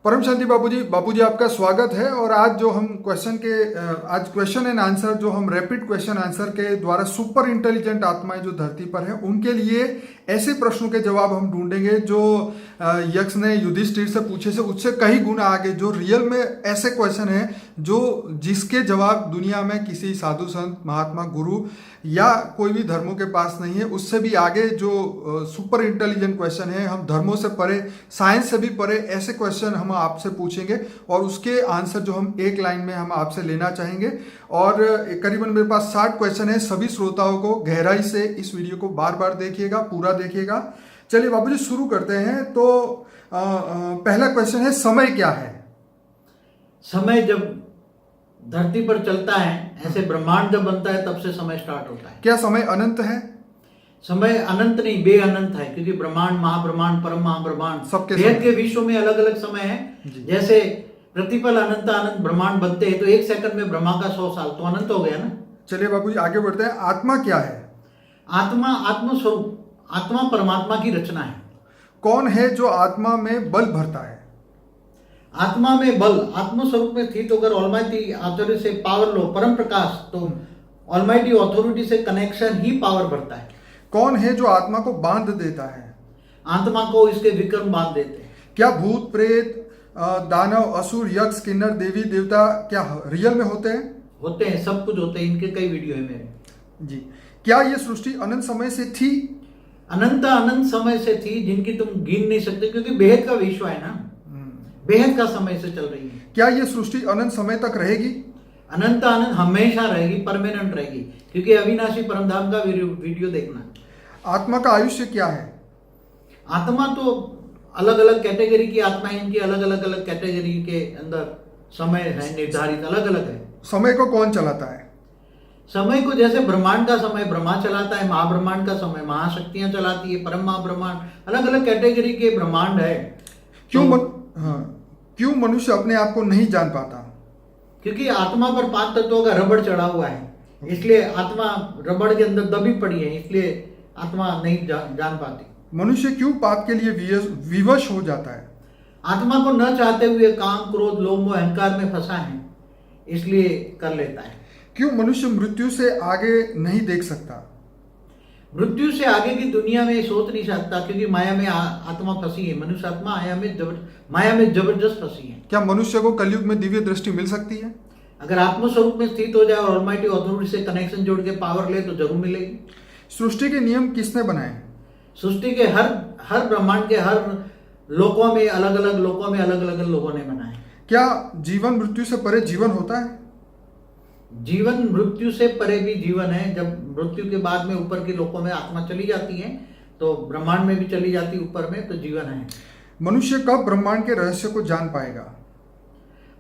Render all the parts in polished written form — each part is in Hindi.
परम शांति बापूजी आपका स्वागत है। और आज जो हम आज क्वेश्चन एंड आंसर जो हम रैपिड क्वेश्चन आंसर के द्वारा सुपर इंटेलिजेंट आत्माएं जो धरती पर हैं उनके लिए ऐसे प्रश्नों के जवाब हम ढूंढेंगे जो यक्ष ने युधिष्ठिर से पूछे से उससे कई गुना आगे, जो रियल में ऐसे क्वेश्चन है जो जिसके जवाब दुनिया में किसी साधु संत महात्मा गुरु या कोई भी धर्मों के पास नहीं है। उससे भी आगे जो सुपर इंटेलिजेंट क्वेश्चन है, हम धर्मों से परे, साइंस से भी परे ऐसे क्वेश्चन हम आपसे पूछेंगे और उसके आंसर जो हम एक लाइन में हम आपसे लेना चाहेंगे। और करीबन मेरे पास 60 क्वेश्चन है। सभी श्रोताओं को गहराई से इस वीडियो को बार बार देखिएगा, पूरा देखिएगा। चलिए बाबूजी शुरू करते हैं। तो पहला क्वेश्चन है, समय क्या है? समय जब धरती पर चलता है, ऐसे ब्रह्मांड जब बनता है तब से समय स्टार्ट होता है। क्या समय अनंत है? समय अनंत नहीं, बेअनंत है, क्योंकि ब्रह्मांड, महाब्रह्मांड, परम महाब्रह्मांड सबके भेद के विश्व में अलग अलग समय है। जैसे प्रतिपल अनंत अनंत ब्रह्मांड बनते हैं तो एक सेकंड में ब्रह्मा का 100 साल तो अनंत हो गया ना। चलिए बाबूजी आगे बढ़ते हैं। आत्मा क्या है? आत्मा आत्मस्वरूप, आत्मा परमात्मा की रचना है। कौन है जो आत्मा में बल भरता है? आत्मा में बल, आत्मस्वरूप में स्थित होकर ऑलमाइटी ऑथोरिटी से पावर लो, परम प्रकाश, तो ऑलमाइटी ऑथोरिटी से कनेक्शन ही पावर भरता है। कौन है जो आत्मा को बांध देता है? आत्मा को इसके विक्रम बांध देते हैं। क्या भूत प्रेत दानव असुर यक्ष किन्नर देवी देवता क्या रियल में होते हैं? होते हैं, सब कुछ होते हैं। इनके कई वीडियो है मेरे। जी। क्या ये सृष्टि अनंत समय से थी? अनंत अनंत समय से थी, जिनकी तुम गिन नहीं सकते, क्योंकि बेहद का विश्व है ना, बेहद का समय से चल रही है। क्या ये सृष्टि अनंत समय तक रहेगी? अनंत अनंत हमेशा रहेगी, परमानेंट रहेगी, क्योंकि अविनाशी परमधाम का वीडियो देखना। आत्मा का आयुष्य क्या है? आत्मा तो अलग अलग कैटेगरी की आत्मा है, इनकी अलग अलग कैटेगरी के अंदर समय है निर्धारित, अलग अलग है। समय को कौन चलाता है? समय को जैसे ब्रह्मांड का समय ब्रह्मा चलाता है, महाब्रह्मांड का समय महाशक्तियां चलाती है, परम महाब्रह्मांड, अलग अलग कैटेगरी के ब्रह्मांड है। क्यों मनुष्य अपने आप को नहीं जान पाता? क्योंकि आत्मा पर 5 तत्वों का रबड़ चढ़ा हुआ है, इसलिए आत्मा रबड़ के अंदर दबी पड़ी है, इसलिए आत्मा नहीं जान पाती। मनुष्य क्यों पाप के लिए विवश हो जाता है? आत्मा को न चाहते हुए काम क्रोध लोभ मोह अहंकार में फंसा है, इसलिए कर लेता है। क्यों मनुष्य मृत्यु से आगे नहीं देख सकता? मृत्यु से आगे की दुनिया में सोच नहीं सकता, क्योंकि माया में आत्मा फंसी है। मनुष्य आत्मा माया में जबरदस्त फंसी है। क्या मनुष्य को कलयुग में दिव्य दृष्टि मिल सकती है? अगर आत्मस्वरूप में स्थित हो जाए और ऑलमाइटी ऑथोरिटी से कनेक्शन जोड़ के पावर ले तो जरूर मिलेगी। सृष्टि के नियम किसने बनाए? सृष्टि के हर ब्रह्मांड के हर लोकों में अलग अलग लोगों ने बनाए। क्या जीवन मृत्यु से परे जीवन होता है? जीवन मृत्यु से परे भी जीवन है। जब मृत्यु के बाद में ऊपर के लोकों में आत्मा चली जाती है तो ब्रह्मांड में भी चली जाती है ऊपर में, तो जीवन है। मनुष्य कब ब्रह्मांड के रहस्य को जान पाएगा?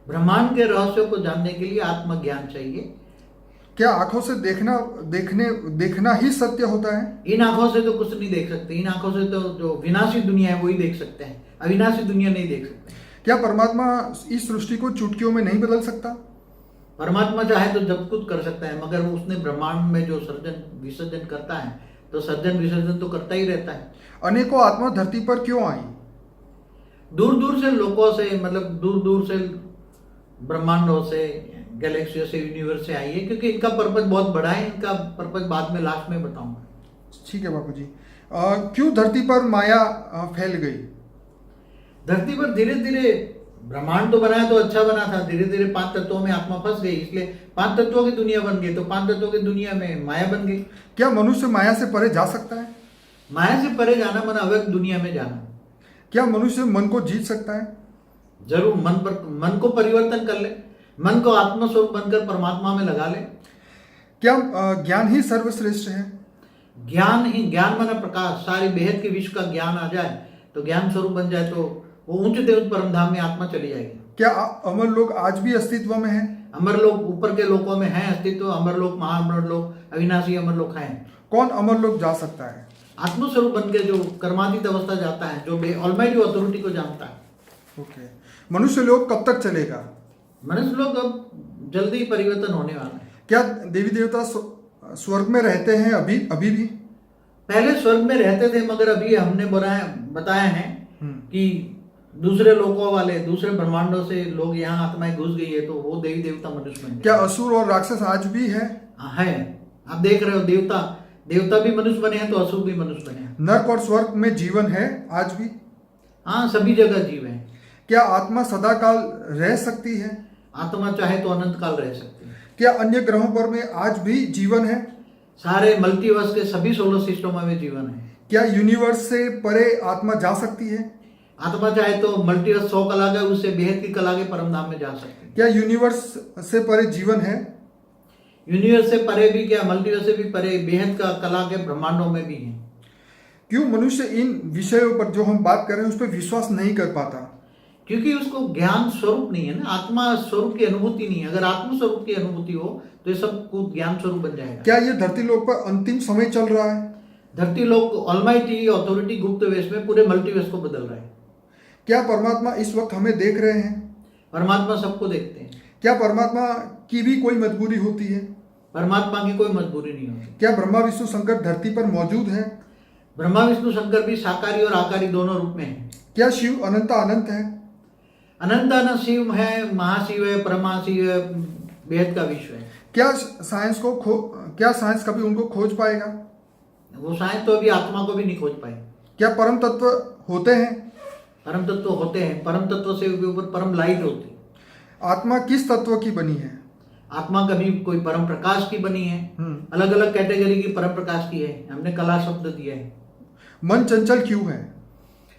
ब्रह्मांड के रहस्य को जानने के लिए आत्मज्ञान चाहिए। क्या आंखों से देखना ही सत्य होता है? इन आंखों से तो कुछ नहीं देख सकते। इन आंखों से तो जो विनाशी दुनिया है वही देख सकते हैं, अविनाशी दुनिया नहीं देख सकते। क्या परमात्मा इस सृष्टि को चुटकियों में नहीं बदल सकता? परमात्मा चाहे तो जब कुछ कर सकता है, मगर वो उसने ब्रह्मांड में जो सर्जन विसर्जन करता है तो सर्जन विसर्जन तो करता ही रहता है। अनेकों आत्मा धरती पर क्यों आई? दूर दूर से लोगों से, मतलब दूर दूर से ब्रह्मांडों से, गैलेक्सियों से, यूनिवर्स से आई है, क्योंकि इनका पर्पज बहुत बड़ा है। इनका पर्पज बाद में लास्ट में बताऊंगा। ठीक है बापूजी। क्यों धरती पर माया फैल गई? धरती पर धीरे धीरे ब्रह्मांड तो बनाया तो अच्छा बना था, धीरे धीरे 5 तत्वों में आत्मा फंस गई, इसलिए 5 तत्वों की दुनिया बन गई, तो 5 तत्वों की दुनिया में माया बन गई। क्या मनुष्य माया से परे जा सकता है? माया से परे जाना मन अव्यक्त दुनिया में जाना। क्या मनुष्य मन को जीत सकता है? जरूर। मन को परिवर्तन कर ले, मन को आत्मस्वरूप बनकर परमात्मा में लगा ले। क्या ज्ञान ही सर्वश्रेष्ठ है? ज्ञान माना प्रकाश, सारी बेहद के विश्व का ज्ञान आ जाए तो ज्ञान स्वरूप बन जाए तो वो ऊंच देव परमधाम में आत्मा चली जाएगी। क्या अमर लोग आज भी अस्तित्व में हैं? अमर लोग ऊपर के लोकों में हैं अस्तित्व। अमर लोग, महाअमर लोग, अविनाशी अमर लोग हैं। कौन अमर लोग जा सकता है? आत्मस्वरूप बन के जो कर्मातीत अवस्था जाता है, जो ऑलमाइटी ऑथोरिटी को जानता है। ओके। मनुष्य लोग कब तक चलेगा? मनुष्य लोग अब जल्दी परिवर्तन होने वाला है। क्या देवी देवता स्वर्ग में रहते हैं अभी भी? पहले स्वर्ग में रहते थे, मगर अभी हमने बताया है कि दूसरे लोकों वाले, दूसरे ब्रह्मांडों से लोग यहाँ आत्माएं घुस गई है, तो वो देवी देवता मनुष्य बन क्या गए। असुर और राक्षस आज भी है? है, आप देख रहे हो, देवता भी मनुष्य बने हैं, तो असुर भी मनुष्य बने हैं। नर्क और स्वर्ग में जीवन है आज भी? हाँ, सभी जगह जीव है। क्या आत्मा सदा काल रह सकती है? आत्मा चाहे तो अनंत काल रह सकती है। क्या अन्य ग्रहों पर में आज भी जीवन है? सारे मल्टीवर्स के सभी सोलर सिस्टमों में जीवन है। क्या यूनिवर्स से परे आत्मा जा सकती है? आत्मा चाहे तो मल्टीवर्स 100 कला गए, उससे बेहद की कला के परम धाम में जा सकती है। क्या यूनिवर्स से परे जीवन है? यूनिवर्स से परे भी क्या, मल्टीवर्स से भी परे बेहद का कला के ब्रह्मांडों में भी है। क्यों मनुष्य इन विषयों पर जो हम बात कर रहे हैं उस पर विश्वास नहीं कर पाता? क्योंकि उसको ज्ञान स्वरूप नहीं है ना, आत्मा स्वरूप की अनुभूति नहीं है। अगर आत्म स्वरूप की अनुभूति हो तो ये सब कुछ ज्ञान स्वरूप बन जाएगा। क्या ये धरती लोक पर अंतिम समय चल रहा है? धरती लोग ऑलमाइटी अथॉरिटी गुप्त वेश में पूरे मल्टीवर्स को बदल रहा है। क्या परमात्मा इस वक्त हमें देख रहे हैं? परमात्मा सबको देखते हैं। क्या परमात्मा की भी कोई मजबूरी होती है? परमात्मा की कोई मजबूरी नहीं होती। क्या ब्रह्मा विष्णु शंकर धरती पर मौजूद है? ब्रह्मा विष्णु शंकर भी साकारी और आकारी दोनों रूप में है। क्या शिव अनंता अनंत है? अनंतानंत शिव है, महाशिव है, परमाशिव है, बेहद का विश्व है। क्या साइंस कभी उनको खोज पाएगा? वो साइंस तो अभी आत्मा को भी नहीं खोज पाए। क्या परम तत्व होते हैं? परम तत्व होते हैं, परम तत्व से ऊपर परम लाइट होती है। आत्मा किस तत्व की बनी है? आत्मा कभी कोई परम प्रकाश की बनी है, अलग अलग कैटेगरी की परम प्रकाश की है। हमने कला शब्द दिया है। मन चंचल क्यों है?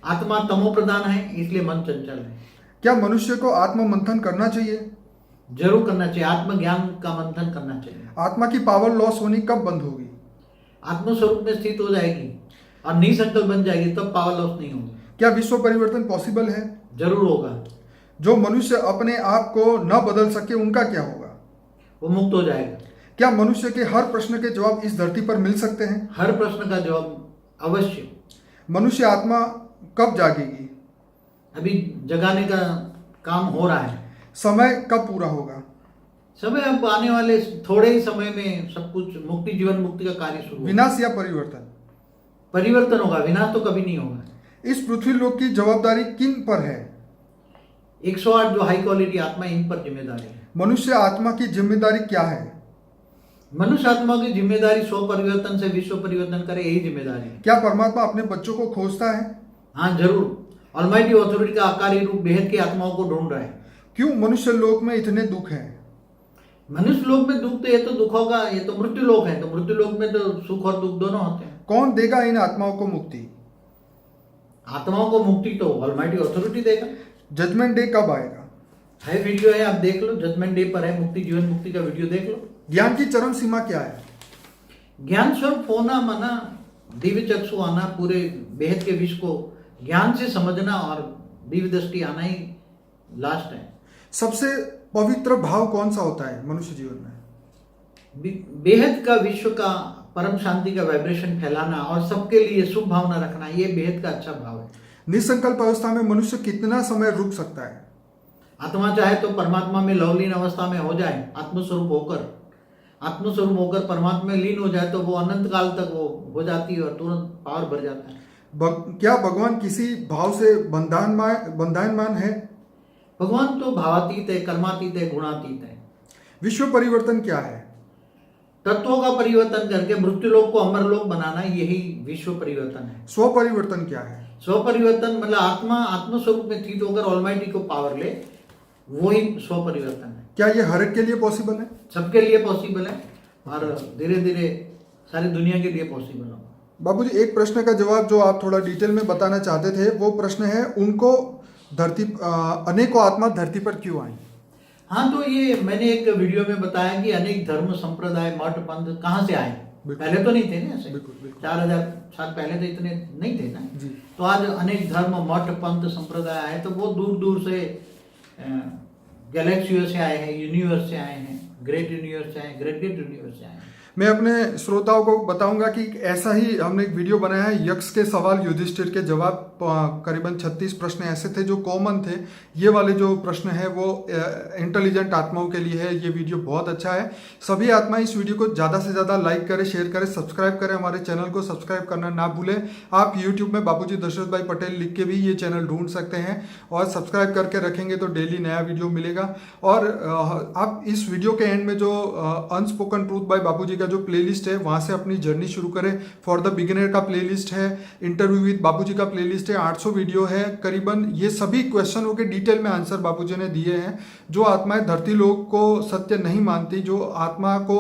आत्मा तमो प्रधान है, इसलिए मन चंचल है। क्या मनुष्य को आत्म मंथन करना चाहिए? जरूर करना चाहिए, आत्मज्ञान का मंथन करना चाहिए। आत्मा की पावर लॉस होनी कब बंद होगी? आत्मस्वरूप में स्थित हो जाएगी और निसंकल्प बन जाएगी, तब पावर लॉस नहीं होगी। क्या विश्व परिवर्तन पॉसिबल है? जरूर होगा। जो मनुष्य अपने आप को न बदल सके उनका क्या होगा? वो मुक्त हो जाएगा। क्या मनुष्य के हर प्रश्न के जवाब इस धरती पर मिल सकते हैं? हर प्रश्न का जवाब अवश्य। मनुष्य आत्मा कब जागेगी? अभी जगाने का काम हो रहा है। समय कब पूरा होगा? समय अब आने वाले थोड़े ही समय में सब कुछ मुक्ति, जीवन मुक्ति का कार्य शुरू होगा। विनाश या परिवर्तन? परिवर्तन होगा, विनाश तो कभी नहीं होगा। इस पृथ्वी लोक की जवाबदारी किन पर है? 108 जो हाई क्वालिटी आत्मा, इन पर जिम्मेदारी है। मनुष्य आत्मा की जिम्मेदारी क्या है? मनुष्य आत्मा की जिम्मेदारी स्व परिवर्तन से विश्व परिवर्तन करे, यही जिम्मेदारी है। क्या परमात्मा अपने बच्चों को खोजता है? हाँ जरूर। ऑलमाइटी अथॉरिटी का आकारी रूप बेहद की आत्माओं को ढूंढ रहा है। क्यों मनुष्य लोक में इतने दुख हैं? मनुष्य लोक में दुख तो ये तो दुख होगा, ये तो मृत्यु लोक है, तो मृत्यु लोक में तो सुख और दुख दोनों होते हैं। कौन देगा इन आत्माओं को मुक्ति? आत्माओं को मुक्ति तो ऑलमाइटी अथॉरिटी देगा। जजमेंट डे कब आएगा? है वीडियो है, आप देख लो, जजमेंट डे पर है, मुक्ति जीवन मुक्ति का वीडियो देख लो। ज्ञान की चरम सीमा क्या है? ज्ञान स्वरूप होना माना दिव्य चक्षु आना, पूरे बेहद के विश्व को ज्ञान से समझना और दिव्य दृष्टि आना ही लास्ट है। सबसे पवित्र भाव कौन सा होता है मनुष्य जीवन में? बेहद का विश्व का परम शांति का वाइब्रेशन फैलाना और सबके लिए शुभ भावना रखना, ये बेहद का अच्छा भाव है। निसंकल्प अवस्था में मनुष्य कितना समय रुक सकता है? आत्मा चाहे तो परमात्मा में लवलीन अवस्था में हो जाए, आत्मस्वरूप होकर परमात्मा में लीन हो जाए, तो वो अनंत काल तक वो हो जाती है और तुरंत पावर भर जाता है। क्या भगवान किसी भाव से बंधायमान है? भगवान तो भावातीत है, कर्मातीत है, गुणातीत है। विश्व परिवर्तन क्या है? तत्वों का परिवर्तन करके मृत्यु लोक को अमर लोक बनाना, यही विश्व परिवर्तन है। स्व परिवर्तन क्या है? स्व परिवर्तन मतलब आत्मस्वरूप में स्थित होकर ऑलमाइटी को पावर ले, वही स्व परिवर्तन है। क्या ये हर एक के लिए पॉसिबल है? सबके लिए पॉसिबल है और धीरे धीरे सारी दुनिया के लिए पॉसिबल होगा। बाबूजी, एक प्रश्न का जवाब जो आप थोड़ा डिटेल में बताना चाहते थे, वो प्रश्न है उनको अनेकों आत्मा धरती पर क्यों आई? हाँ, तो ये मैंने एक वीडियो में बताया कि अनेक धर्म संप्रदाय मठ पंथ कहाँ से आए। पहले तो नहीं थे ना ऐसे, 4000 साल पहले तो इतने नहीं थे ना जी। तो आज अनेक धर्म मठ पंथ संप्रदाय आए, तो वो दूर दूर से गैलेक्सियों से आए हैं, यूनिवर्स से आए हैं, ग्रेट यूनिवर्स से आए, ग्रेट यूनिवर्स से आए हैं। मैं अपने श्रोताओं को बताऊंगा कि ऐसा ही हमने एक वीडियो बनाया है, यक्ष के सवाल युधिष्ठिर के जवाब करीबन 36 प्रश्न ऐसे थे जो कॉमन थे। ये वाले जो प्रश्न है वो इंटेलिजेंट आत्माओं के लिए है। ये वीडियो बहुत अच्छा है। सभी आत्मा इस वीडियो को ज़्यादा से ज़्यादा लाइक करें, शेयर करें, सब्सक्राइब करें। हमारे चैनल को सब्सक्राइब करना ना भूलें। आप यूट्यूब में बाबूजी दशरथ भाई पटेल लिख के भी ये चैनल ढूंढ सकते हैं और सब्सक्राइब करके रखेंगे तो डेली नया वीडियो मिलेगा। और आप इस वीडियो के एंड में जो अनस्पोकन ट्रूथ बाय बाबूजी का जो प्लेलिस्ट है वहाँ से अपनी जर्नी शुरू करें। फॉर द बिगिनर का प्लेलिस्ट है, इंटरव्यू विद बाबूजी का प्लेलिस्ट है, 800 वीडियो है करीबन। ये सभी क्वेश्चनों के डिटेल में आंसर बाबूजी ने दिए हैं। जो आत्माएं धरती लोक को सत्य नहीं मानती, जो आत्मा को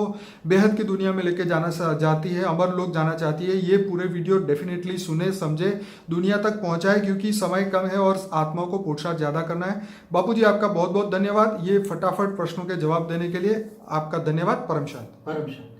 बेहद की दुनिया में लेके जाना चाहती है, अमर लोग जाना चाहती है, ये पूरे वीडियो डेफिनेटली सुने, समझे, दुनिया तक पहुंचाए, क्योंकि समय कम है और आत्माओं को पुरुषार्थ ज्यादा करना है। बाबूजी आपका बहुत बहुत धन्यवाद ये फटाफट प्रश्नों के जवाब देने के लिए। आपका धन्यवाद। परम शांति।